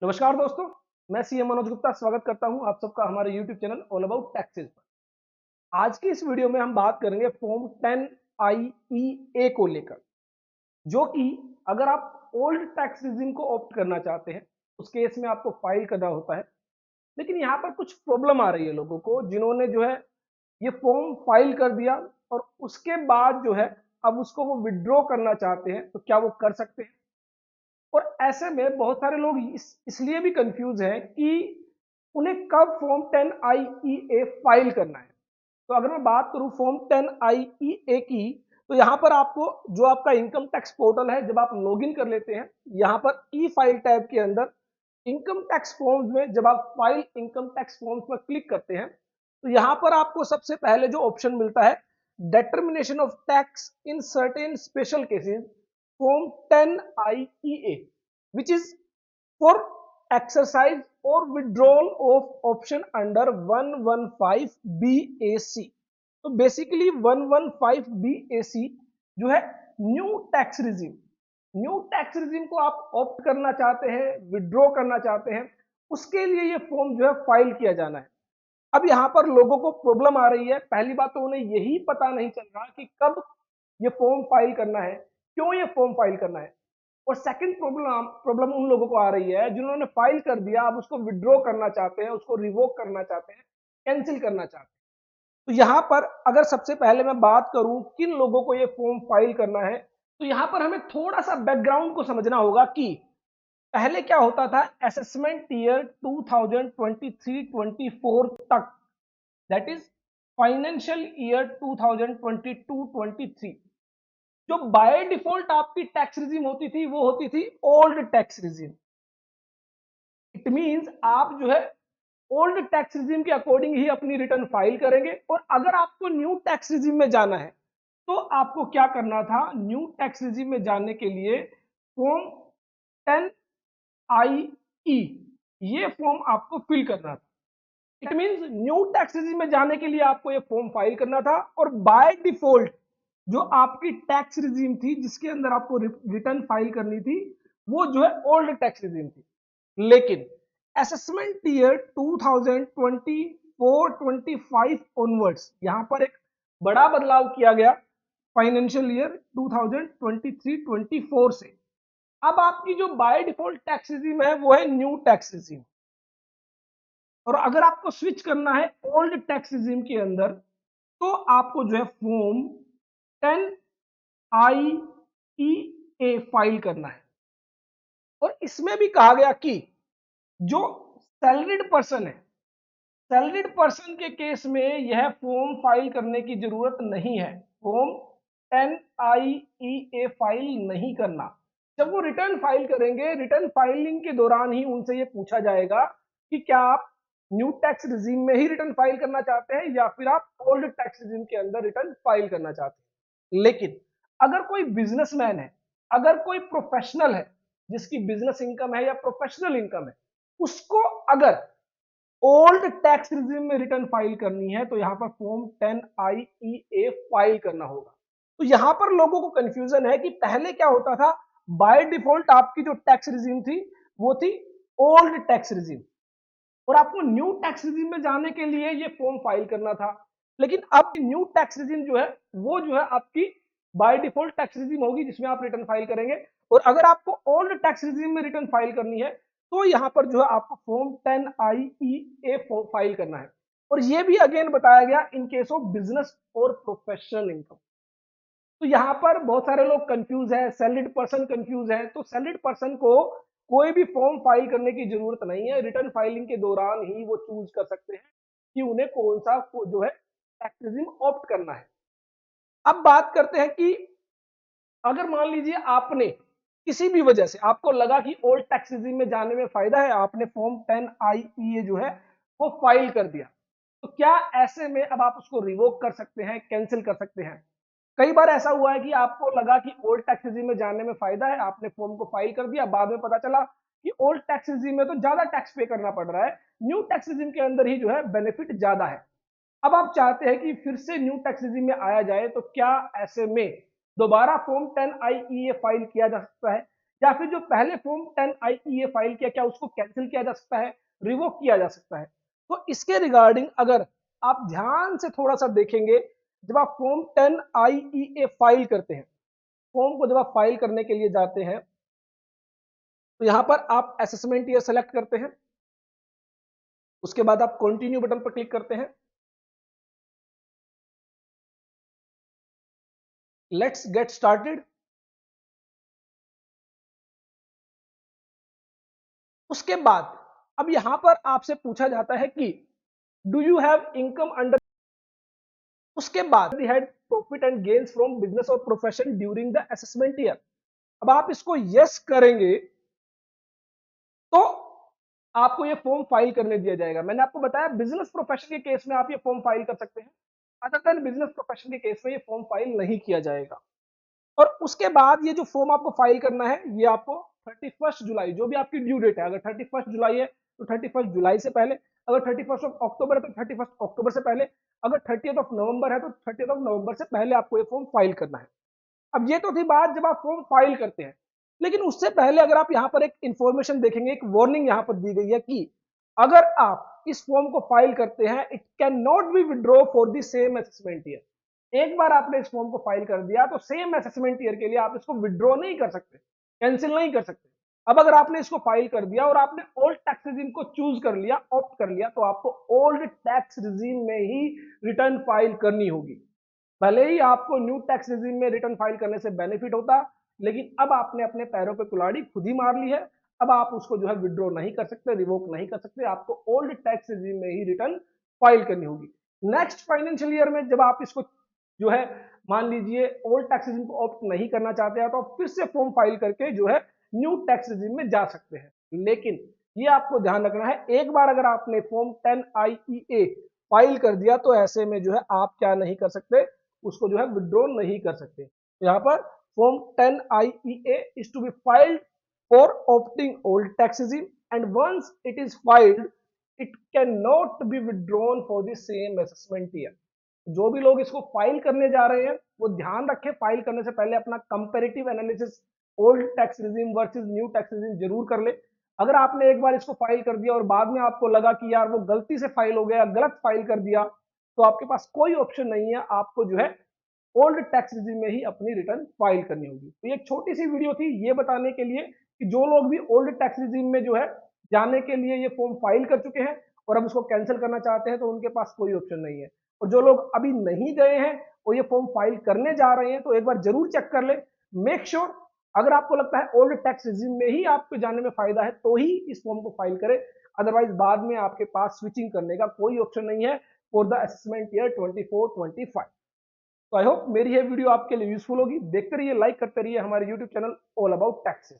नमस्कार दोस्तों, मैं सीएम मनोज गुप्ता स्वागत करता हूं आप सबका हमारे YouTube channel all about taxes पर। आज की इस वीडियो में हम बात करेंगे फॉर्म 10 IEA को लेकर, जो कि अगर आप ओल्ड टैक्स रिजिम को ऑप्ट करना चाहते हैं उस केस में आपको फाइल करना होता है। लेकिन यहाँ पर कुछ प्रॉब्लम आ रही है लोगों को जिन्होंने जो है ये फॉर्म फाइल कर दिया और उसके बाद जो है अब उसको वो विड्रॉ करना चाहते हैं, तो क्या वो कर सकते हैं? और ऐसे में बहुत सारे लोग इसलिए भी कंफ्यूज हैं कि उन्हें कब फॉर्म 10 IEA फाइल करना है। तो अगर मैं बात करूं फॉर्म 10 IEA की, तो यहां पर आपको जो आपका इनकम टैक्स पोर्टल है, जब आप लॉगिन कर लेते हैं यहां पर ई फाइल टैब के अंदर इनकम टैक्स फॉर्म्स में जब आप फाइल इनकम टैक्स फॉर्म्स पर क्लिक करते हैं तो यहां पर आपको सबसे पहले जो ऑप्शन मिलता है determination of tax in certain special cases form 10 IEA which is for exercise or withdrawal of option under 115 BAC। तो बेसिकली 115 BAC जो है न्यू टैक्स रिजिम को आप ऑप्ट करना चाहते हैं, विड्रॉ करना चाहते हैं, उसके लिए ये फॉर्म जो है फाइल किया जाना है। अब यहाँ पर लोगों को प्रॉब्लम आ रही है, पहली बात तो उन्हें यही पता नहीं चल रहा कि कब ये फॉर्म फाइल करना है, क्यों ये फॉर्म फाइल करना है। और सेकंड प्रॉब्लम प्रॉब्लम उन लोगों को आ रही है जिन्होंने फाइल कर दिया, अब उसको विड्रॉ करना चाहते हैं, उसको रिवोक करना चाहते हैं, कैंसिल करना चाहते हैं। तो यहाँ पर अगर सबसे पहले मैं बात करूं किन लोगों को ये फॉर्म फाइल करना है, तो यहाँ पर हमें थोड़ा सा बैकग्राउंड को समझना होगा कि पहले क्या होता था। असेसमेंट ईयर 2023-24 तक, दैट इज फाइनेंशियल ईयर 2022-23, जो बाय डिफॉल्ट आपकी टैक्स रिजीम होती थी वो होती थी old tax regime. It means आप जो है ओल्ड टैक्स रिजीम के अकॉर्डिंग ही अपनी रिटर्न फाइल करेंगे। और अगर आपको न्यू टैक्स रिजीम में जाना है तो आपको क्या करना था, न्यू टैक्स रिजीम में जाने के लिए फॉर्म 10 IE ये फॉर्म आपको फिल करना था। It means new tax regime में जाने के लिए आपको ये फॉर्म फाइल करना था, और बाय डिफॉल्ट जो आपकी टैक्स रिजीम थी जिसके अंदर आपको रिटर्न फाइल करनी थी वो जो है ओल्ड टैक्स रिजीम थी। लेकिन असेसमेंट ईयर 2024-25 ऑनवर्ड्स यहां पर एक बड़ा बदलाव किया गया फाइनेंशियल ईयर 2023-24 से। अब आपकी जो बाय डिफॉल्ट टैक्स रिजीम है वो है न्यू टैक्स रिजीम, और अगर आपको स्विच करना है ओल्ड टैक्स रिजीम के अंदर तो आपको जो है फॉर्म 10 IEA फाइल करना है। और इसमें भी कहा गया कि जो सैलरीड पर्सन है, सैलरीड पर्सन के केस में यह फॉर्म फाइल करने की जरूरत नहीं है। फॉर्म 10 IEA फाइल नहीं करना। जब वो रिटर्न फाइल करेंगे, रिटर्न फाइलिंग के दौरान ही उनसे ये पूछा जाएगा कि क्या आप न्यू टैक्स रिजीम में ही रिटर्न फाइल करना चाहते हैं या फिर आप ओल्ड टैक्स रिजीम के अंदर रिटर्न फाइल करना चाहते हैं। लेकिन अगर कोई बिजनेसमैन है, अगर कोई प्रोफेशनल है जिसकी बिजनेस इनकम है या प्रोफेशनल इनकम है, उसको अगर ओल्ड टैक्स रिजीम में रिटर्न फाइल करनी है तो यहां पर फॉर्म 10 IEA फाइल करना होगा। तो यहां पर लोगों को कंफ्यूजन है कि पहले क्या होता था, बाय डिफॉल्ट आपकी जो टैक्स रिजीम थी वो थी ओल्ड टैक्स रिजीम, और आपको न्यू टैक्स रिजीम में जाने के लिए ये फॉर्म फाइल करना था। लेकिन अब न्यू टैक्स रिजीम जो है वो जो है आपकी बाय डिफॉल्ट टैक्स रिजीम होगी जिसमें आप रिटर्न फाइल करेंगे। और अगर आपको ओल्ड टैक्स रिजीम में रिटर्न फाइल करनी है तो यहां पर जो है आपको फॉर्म 10 IEA फाइल करना है। और ये भी अगेन बताया गया इन केस ऑफ बिजनेस और प्रोफेशनल इनकम। तो यहाँ पर बहुत सारे लोग कंफ्यूज है, सैलरीड पर्सन कंफ्यूज है। तो सैलरीड पर्सन को कोई भी फॉर्म फाइल करने की जरूरत नहीं है, रिटर्न फाइलिंग के दौरान ही वो चूज कर सकते हैं कि उन्हें कौन सा जो है टैक्स रिजीम ऑप्ट करना है। अब बात करते हैं कि अगर मान लीजिए आपने किसी भी वजह से आपको लगा कि ओल्ड टैक्स रिजीम में जाने में फायदा है, आपने फॉर्म 10 IEA जो है वो फाइल कर दिया, तो क्या ऐसे में अब आप उसको रिवोक कर सकते हैं, कैंसिल कर सकते हैं? कई बार ऐसा हुआ है कि आपको लगा कि ओल्ड टैक्स रिजीम में जाने में फायदा है, आपने फॉर्म को फाइल कर दिया, बाद में पता चला कि ओल्ड टैक्स रिजीम में तो ज्यादा टैक्स पे करना पड़ रहा है, न्यू टैक्स रिजीम के अंदर ही जो है बेनिफिट ज्यादा है। अब आप चाहते हैं कि फिर से न्यू टैक्स रिजीम में आया जाए, तो क्या ऐसे में दोबारा फॉर्म 10 IEA फाइल किया जा सकता है? या फिर जो पहले फॉर्म 10IE फाइल किया, क्या उसको कैंसिल किया जा सकता है, रिवोक किया जा सकता है। तो इसके रिगार्डिंग अगर आप ध्यान से थोड़ा सा देखेंगे, जब आप फॉर्म 10IE फाइल करते हैं, फॉर्म को जब आप फाइल करने के लिए जाते हैं, तो यहां पर आप असेसमेंट ईयर सेलेक्ट करते हैं, उसके बाद आप कंटिन्यू बटन पर क्लिक करते हैं। Let's get started. उसके बाद अब यहां पर आपसे पूछा जाता है कि do you have income under, उसके बाद head profit and gains from business और profession during the assessment year. अब आप इसको यस करेंगे तो आपको ये फॉर्म फाइल करने दिया जाएगा। मैंने आपको बताया बिजनेस प्रोफेशन के केस में आप ये फॉर्म फाइल कर सकते हैं, अदर देन बिजनेस प्रोफेशन के केस में ये फॉर्म फाइल नहीं किया जाएगा। और उसके बाद ये जो फॉर्म आपको फाइल करना है, ये आपको 31 जुलाई, जो भी आपकी ड्यू डेट है, अगर 31 जुलाई है तो 31 जुलाई से पहले, अगर 31 अक्टूबर है तो 31 अक्टूबर से पहले, अगर 30 नवंबर है तो 30 नवंबर से पहले आपको ये फॉर्म फाइल करना है। अब ये तो थी बात जब आप फॉर्म फाइल करते हैं, लेकिन उससे पहले अगर आप यहां पर एक इंफॉर्मेशन देखेंगे, एक वार्निंग यहां पर दी गई है कि अगर आप इस फॉर्म को फाइल करते हैं, it can not be withdraw for the same assessment year. एक बार आपने इस फॉर्म को फाइल कर दिया तो सेम असेसमेंट ईयर के लिए आप इसको विड्रॉ नहीं कर सकते, कैंसिल नहीं कर सकते। अब अगर आपने इसको फाइल कर दिया और आपने ओल्ड टैक्स रिजीम को चूज कर लिया, ऑप्ट कर लिया, तो आपको ओल्ड टैक्स रिजीम में ही रिटर्न फाइल करनी होगी। भले ही आपको न्यू टैक्स रिजीम में रिटर्न फाइल करने से बेनिफिट होता, लेकिन अब आपने अपने पैरों पे कुल्हाड़ी खुद ही मार ली है। अब आप उसको जो है विड्रॉ नहीं कर सकते, रिवोक नहीं कर सकते, आपको ओल्ड टैक्स रिजीम में ही रिटर्न फाइल करनी होगी। नेक्स्ट फाइनेंशियल ईयर में जब आप इसको जो है मान लीजिए ओल्ड टैक्स रिजीम को ऑप्ट नहीं करना चाहते हैं, तो आप फिर से फॉर्म फाइल करके जो है न्यू टैक्स रिजीम में जा सकते हैं। लेकिन ये आपको ध्यान रखना है, एक बार अगर आपने फॉर्म 10IE फाइल कर दिया तो ऐसे में जो है आप क्या नहीं कर सकते, उसको जो है विड्रॉ नहीं कर सकते। तो यहाँ पर form 10IE is to be filed for opting old tax regime, and once it is filed it cannot be withdrawn for the same assessment year। जो भी लोग इसको फाइल करने जा रहे हैं वो ध्यान रखें, फाइल करने से पहले अपना comparative analysis old tax regime versus new tax regime जरूर कर ले। अगर आपने एक बार इसको फाइल कर दिया और बाद में आपको लगा कि यार वो गलती से फाइल हो गया, गलत फाइल कर दिया, तो आपके पास कोई ऑप्शन नहीं है, आपको जो है ओल्ड टैक्स रिजीम में ही अपनी रिटर्न फाइल करनी होगी। तो ये एक छोटी सी वीडियो थी ये बताने के लिए कि जो लोग भी ओल्ड टैक्स रिजीम में जो है जाने के लिए ये फॉर्म फाइल कर चुके हैं और अब उसको कैंसिल करना चाहते हैं, तो उनके पास कोई ऑप्शन नहीं है। और जो लोग अभी नहीं गए हैं और ये फॉर्म फाइल करने जा रहे हैं, तो एक बार जरूर चेक कर ले, मेक श्योर अगर आपको लगता है ओल्ड टैक्स रिजीम में ही आपको जाने में फायदा है तो ही इस फॉर्म को फाइल करें, अदरवाइज बाद में आपके पास स्विचिंग करने का कोई ऑप्शन नहीं है फॉर द असेसमेंट ईयर 24-25। तो आई होप मेरी ये वीडियो आपके लिए यूजफुल होगी। देखते रहिए, लाइक करते रहिए हमारे YouTube channel all about taxes.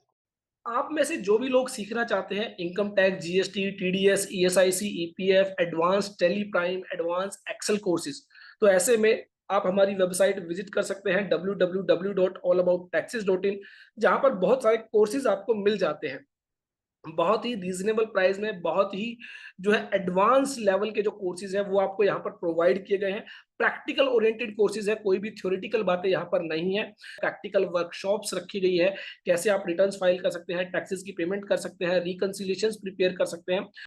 आप में से जो भी लोग सीखना चाहते हैं income tax, GST, TDS, ESIC, EPF, advance Tally Prime, advance Excel courses, तो ऐसे में आप हमारी वेबसाइट विजिट कर सकते हैं www.allabouttaxes.in, जहां पर बहुत सारे कोर्सेज आपको मिल जाते हैं बहुत ही रीजनेबल प्राइस में। बहुत ही जो है एडवांस लेवल के जो कोर्सेज हैं वो आपको यहाँ पर प्रोवाइड किए गए हैं। प्रैक्टिकल ओरिएंटेड कोर्सेज है, कोई भी थ्योरेटिकल बातें यहाँ पर नहीं है। प्रैक्टिकल वर्कशॉप्स रखी गई है, कैसे आप रिटर्न्स फाइल कर सकते हैं, टैक्सेस की पेमेंट कर सकते हैं, रिकंसिलिएशंस प्रिपेयर कर सकते हैं।